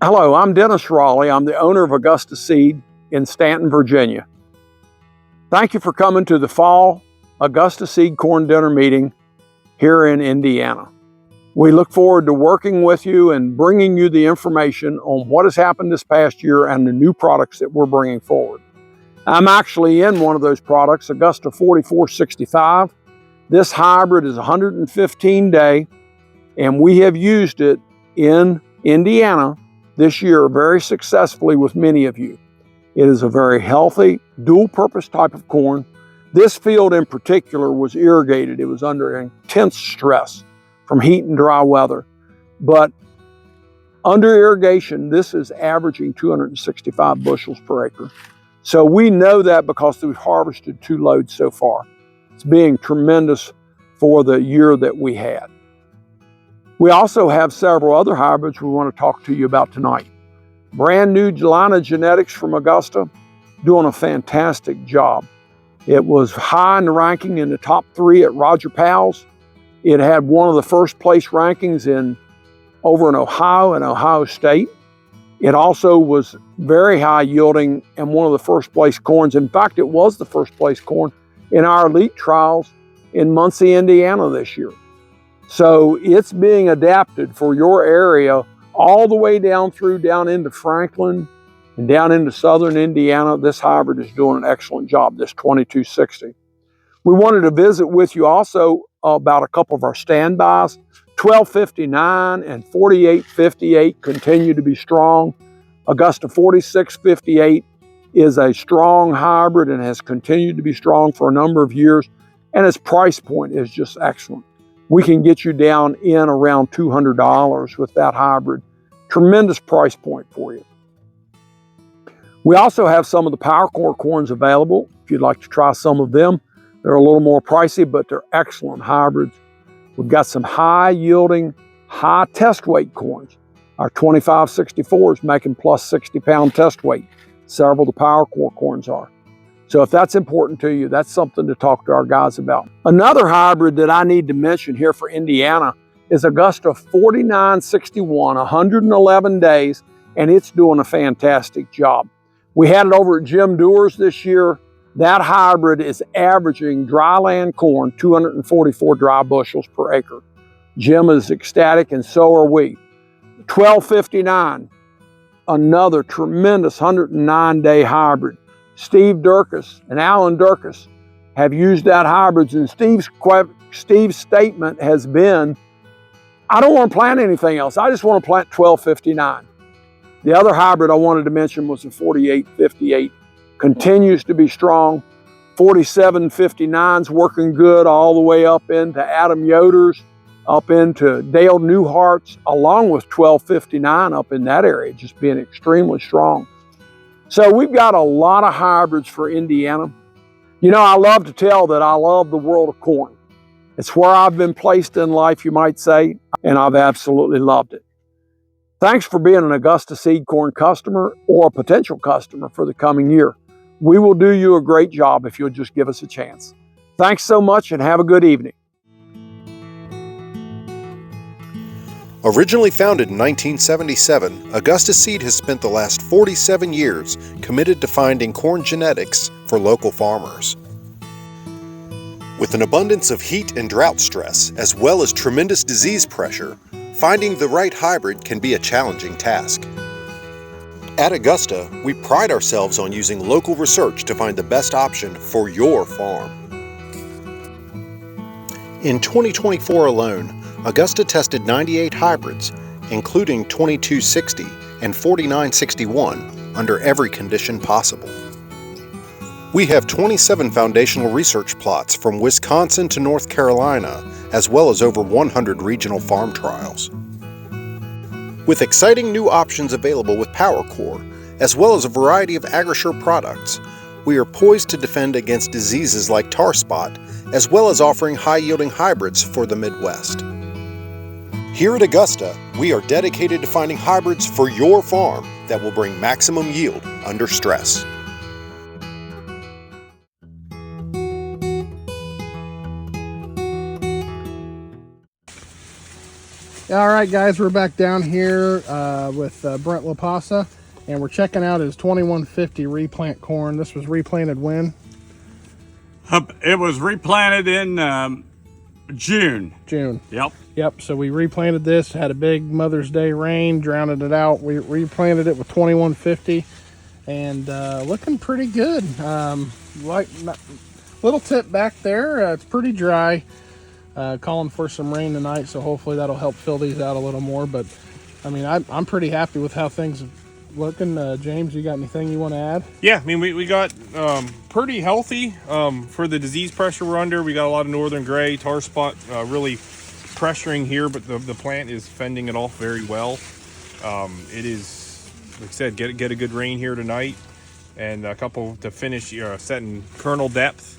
Hello, I'm Dennis Rawley. I'm the owner of Augusta Seed in Stanton, Virginia. Thank you for coming to the fall Augusta Seed Corn Dinner meeting here in Indiana. We look forward to working with you and bringing you the information on what has happened this past year and the new products that we're bringing forward. I'm actually in one of those products, Augusta 4465. This hybrid is 115 day, and we have used it in Indiana this year very successfully with many of you. It is a very healthy, dual-purpose type of corn. This field in particular was irrigated. It was under intense stress from heat and dry weather. But under irrigation, this is averaging 265 bushels per acre. So we know that because we've harvested 2 loads so far. It's being tremendous for the year that we had. We also have several other hybrids we want to talk to you about tonight. Brand new line of genetics from Augusta, doing a fantastic job. It was high in the ranking in the top 3 at Roger Powell's. It had one of the first place rankings over in Ohio and Ohio State. It also was very high yielding and one of the first place corns. In fact, it was the first place corn in our elite trials in Muncie, Indiana this year. So it's being adapted for your area all the way down into Franklin and down into southern Indiana. This hybrid is doing an excellent job, this 2260. We wanted to visit with you also about a couple of our standbys. 1259 and 4858 continue to be strong. Augusta 4658 is a strong hybrid and has continued to be strong for a number of years, and its price point is just excellent. We can get you down in around $200 with that hybrid. Tremendous price point for you. We also have some of the Power Core corns available. If you'd like to try some of them, they're a little more pricey, but they're excellent hybrids. We've got some high yielding, high test weight corns. Our 2564 is making plus 60 pound test weight. Several of the Power Core corns are. So if that's important to you, that's something to talk to our guys about. Another hybrid that I need to mention here for Indiana is Augusta 4961, 111 days, and it's doing a fantastic job. We had it over at Jim Dewar's this year. That hybrid is averaging dryland corn 244 dry bushels per acre. Jim is ecstatic and so are we. 1259, another tremendous 109-day hybrid. Steve Durkis and Alan Durkis have used that hybrids, and Steve's statement has been, I don't want to plant anything else. I just want to plant 1259. The other hybrid I wanted to mention was the 4858. Continues to be strong. 4759's working good all the way up into Adam Yoder's, up into Dale Newhart's, along with 1259 up in that area, just being extremely strong. So we've got a lot of hybrids for Indiana. You know, I love to tell that I love the world of corn. It's where I've been placed in life, you might say, and I've absolutely loved it. Thanks for being an Augusta Seed Corn customer or a potential customer for the coming year. We will do you a great job if you'll just give us a chance. Thanks so much and have a good evening. Originally founded in 1977, Augusta Seed has spent the last 47 years committed to finding corn genetics for local farmers. With an abundance of heat and drought stress, as well as tremendous disease pressure, finding the right hybrid can be a challenging task. At Augusta, we pride ourselves on using local research to find the best option for your farm. In 2024 alone, Augusta tested 98 hybrids, including 2260 and 4961, under every condition possible. We have 27 foundational research plots from Wisconsin to North Carolina, as well as over 100 regional farm trials. With exciting new options available with Power Core, as well as a variety of AgriSure products, we are poised to defend against diseases like tar spot, as well as offering high-yielding hybrids for the Midwest. Here at Augusta, we are dedicated to finding hybrids for your farm that will bring maximum yield under stress. All right, guys, we're back down here with Brent LaPasa, and we're checking out his 2150 replant corn. This was replanted when? It was replanted in June. June. Yep. Yep, so we replanted this, had a big Mother's Day rain, drowned it out. We replanted it with 2150, and looking pretty good. Little tip back there, it's pretty dry. Calling for some rain tonight, so hopefully that'll help fill these out a little more. But I mean, I'm pretty happy with how things are looking. James, you got anything you want to add? Yeah, I mean, we got pretty healthy for the disease pressure we're under. We got a lot of northern gray, tar spot really pressuring here, but the plant is fending it off very well. It is, like I said, get a good rain here tonight, and a couple to finish setting kernel depth.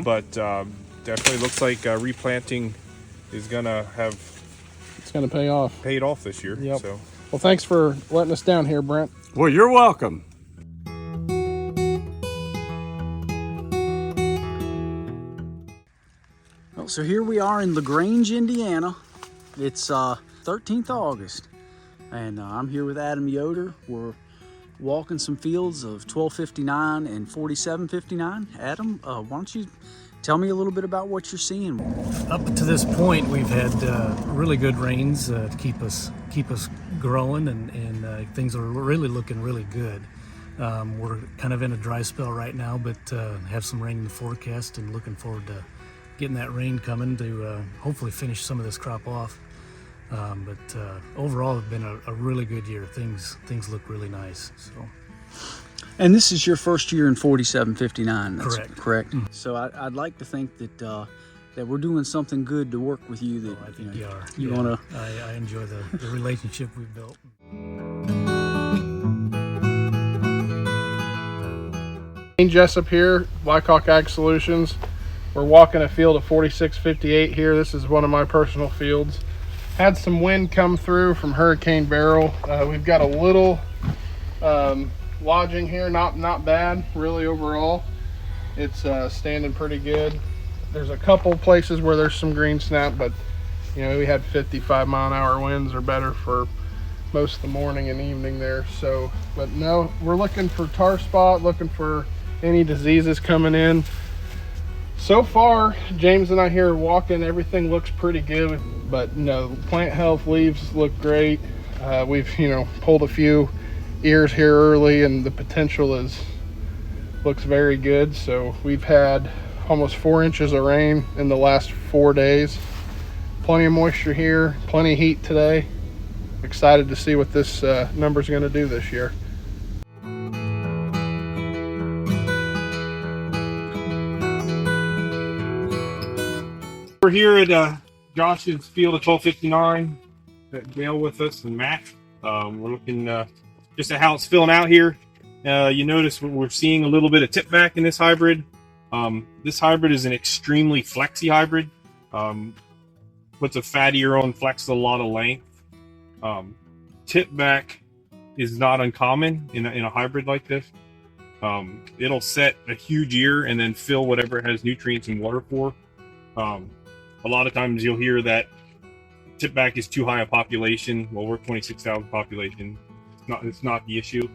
But definitely looks like replanting is gonna have It's going to pay off. paid off this year. Yep. So Well, thanks for letting us down here, Brent. Well, you're welcome. Well, so here we are in LaGrange, Indiana. It's 13th of August, and I'm here with Adam Yoder. We're walking some fields of 1259 and 4759. Adam, why don't you tell me a little bit about what you're seeing? Up to this point, we've had really good rains to keep us growing, and things are really looking really good. We're kind of in a dry spell right now, but have some rain in the forecast, and looking forward to getting that rain coming to hopefully finish some of this crop off. But overall, it's been a really good year. Things look really nice. So. And this is your first year in 4759. That's Correct. Correct. So I'd like to think that that we're doing something good to work with you. That I think you are. You Yeah. want to. I enjoy the relationship we've built. Wayne Jessup here, Wycock Ag Solutions. We're walking a field of 4658 here. This is one of my personal fields. Had some wind come through from Hurricane Beryl. We've got a little lodging here, not bad really overall. It's standing pretty good. There's a couple places where there's some green snap, but you know, we had 55-mile-an-hour winds or better for most of the morning and evening there. So, but no, we're looking for tar spot, looking for any diseases coming in. So far, James and I here are walking, everything looks pretty good, but you know, plant health, leaves look great. We've, you know, pulled a few ears here early, and the potential looks very good. So we've had almost 4 inches of rain in the last 4 days. Plenty of moisture here, plenty of heat today. Excited to see what this number's going to do this year. we're here at Josh's field of 1259. Got Gail with us and Matt. We're looking just at how it's filling out here. You notice we're seeing a little bit of tip back in this hybrid. This hybrid is an extremely flexy hybrid. Puts a fattier on, flexes a lot of length. Tip back is not uncommon in a hybrid like this. It'll set a huge ear and then fill whatever it has nutrients and water for. A lot of times you'll hear that tip back is too high a population. Well, we're 26,000 population. It's not the issue.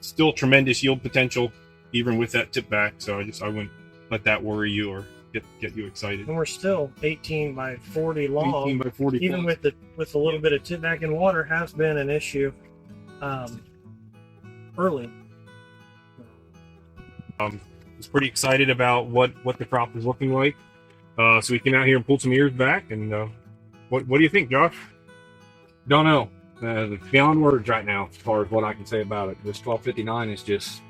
Still tremendous yield potential even with that tip back. So I wouldn't let that worry you or get you excited. And we're still 18 by 40 long. 18 by 40 even with a little bit of tip back in water has been an issue early. Was pretty excited about what the crop is looking like. So we came out here and pulled some ears back. And what do you think, Josh? Don't know. It's beyond words right now as far as what I can say about it. This 1259 is just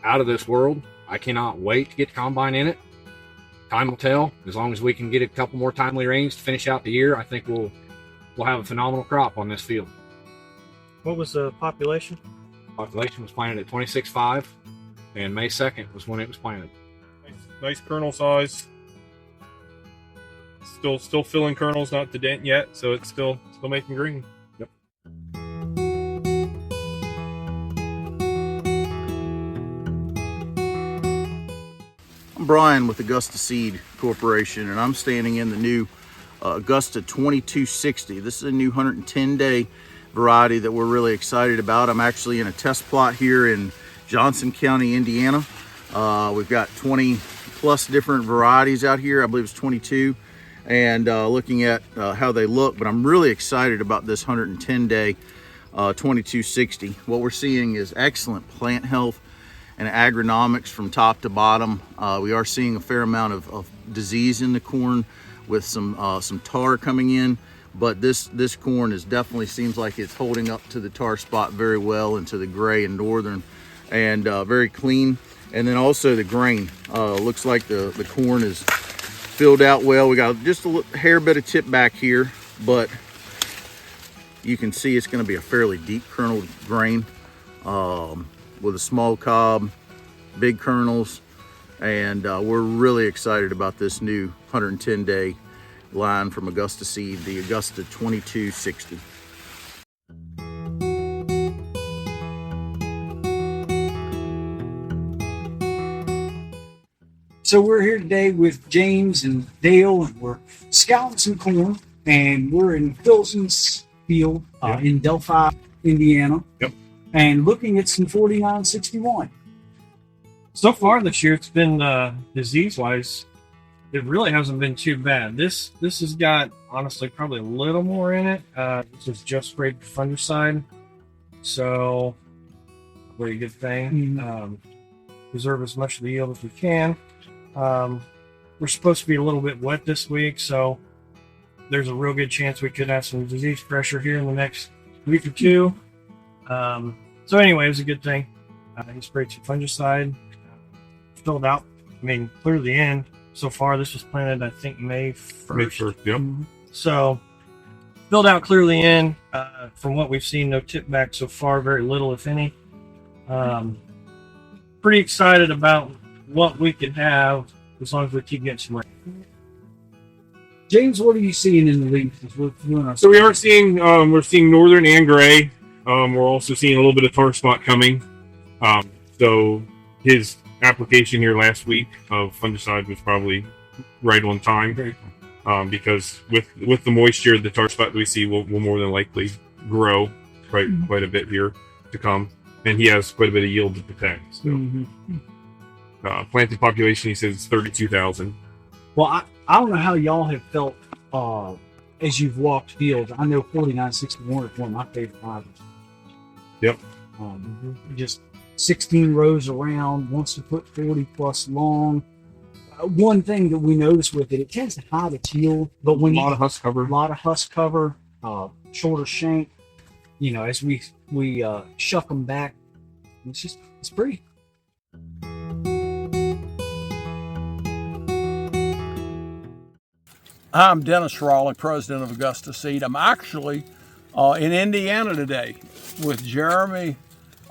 out of this world. I cannot wait to get the combine in it. Time will tell. As long as we can get a couple more timely rains to finish out the year, I think we'll have a phenomenal crop on this field. What was the population? Population was planted at 26.5, and May 2nd was when it was planted. Nice kernel size. Still filling kernels, not to dent yet, so it's still making green. Yep. I'm Brian with Augusta Seed Corporation, and I'm standing in the new Augusta 2260. This is a new 110-day variety that we're really excited about. I'm actually in a test plot here in Johnson County, Indiana. We've got 20 plus different varieties out here. I believe it's 22, and looking at how they look, but I'm really excited about this 110-day 2260. What we're seeing is excellent plant health and agronomics from top to bottom. We are seeing a fair amount of disease in the corn with some tar coming in, but this corn is definitely seems like it's holding up to the tar spot very well, and to the gray and northern, and very clean. And then also the grain looks like the corn is filled out well. We got just a hair bit of tip back here, but you can see it's going to be a fairly deep kernel grain with a small cob, big kernels, and we're really excited about this new 110-day line from Augusta Seed, the Augusta 2260. So we're here today with James and Dale, and we're scouting some corn, and we're in Filson's field in Delphi, Indiana. Yep. And looking at some 4961. So far this year, it's been disease-wise, it really hasn't been too bad. This has got, honestly, probably a little more in it. This is just sprayed fungicide, so very good thing. Preserve as much of the yield as we can. We're supposed to be a little bit wet this week, so there's a real good chance we could have some disease pressure here in the next week or two. So anyway, it was a good thing. He sprayed some fungicide, filled out, clear the end. So far, this was planted, I think, May 1st. May 1st, yep. So, filled out clearly in. From what we've seen, no tip back so far, very little, if any. Pretty excited about what we can have as long as we keep getting some rain. James, what are you seeing in the leaf? So we are seeing, we're seeing northern and gray. We're also seeing a little bit of tar spot coming. So his application here last week of fungicide was probably right on time, because with the moisture, the tar spot that we see will more than likely grow quite a bit here to come, and he has quite a bit of yield to protect. So planted population, he says, 32,000. Well, I don't know how y'all have felt as you've walked fields. I know 4961 is one of my favorite hybrids. Yep. Just 16 rows around, wants to put 40 plus long. One thing that we notice with it tends to hide its yield, but when a lot of husk cover, shorter shank, as we shuck them back, it's pretty. I'm Dennis Rawley, president of Augusta Seed. I'm actually in Indiana today with Jeremy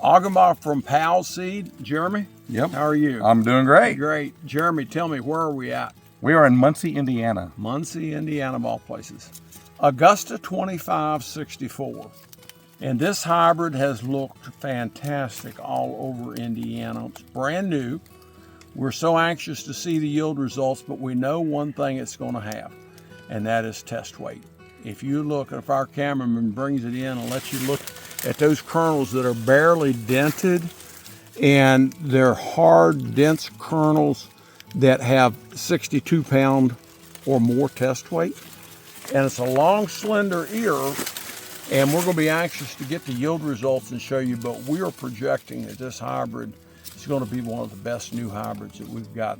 Augenbach from Powell Seed. Jeremy? Yep. How are you? I'm doing great. Great. Jeremy, tell me, where are we at? We are in Muncie, Indiana. Muncie, Indiana, of all places. Augusta 2564. And this hybrid has looked fantastic all over Indiana. It's brand new. We're so anxious to see the yield results, but we know one thing it's going to have, and that is test weight. If you look, if our cameraman brings it in and lets you look at those kernels that are barely dented, and they're hard, dense kernels that have 62 pound or more test weight. And it's a long, slender ear, and we're going to be anxious to get the yield results and show you, but we are projecting that this hybrid is going to be one of the best new hybrids that we've got.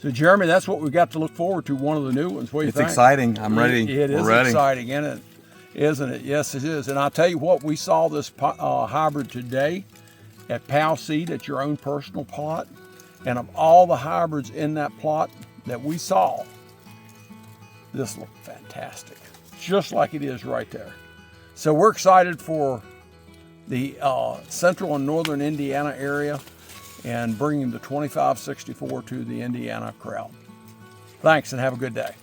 So, Jeremy, that's what we've got to look forward to, one of the new ones. What do you think? It's exciting. I'm ready. It is exciting, isn't it? Yes, it is. And I'll tell you what, we saw this hybrid today at Powell Seed at your own personal plot. And of all the hybrids in that plot that we saw, this looked fantastic, just like it is right there. So we're excited for the central and northern Indiana area and bringing the 2564 to the Indiana crowd. Thanks and have a good day.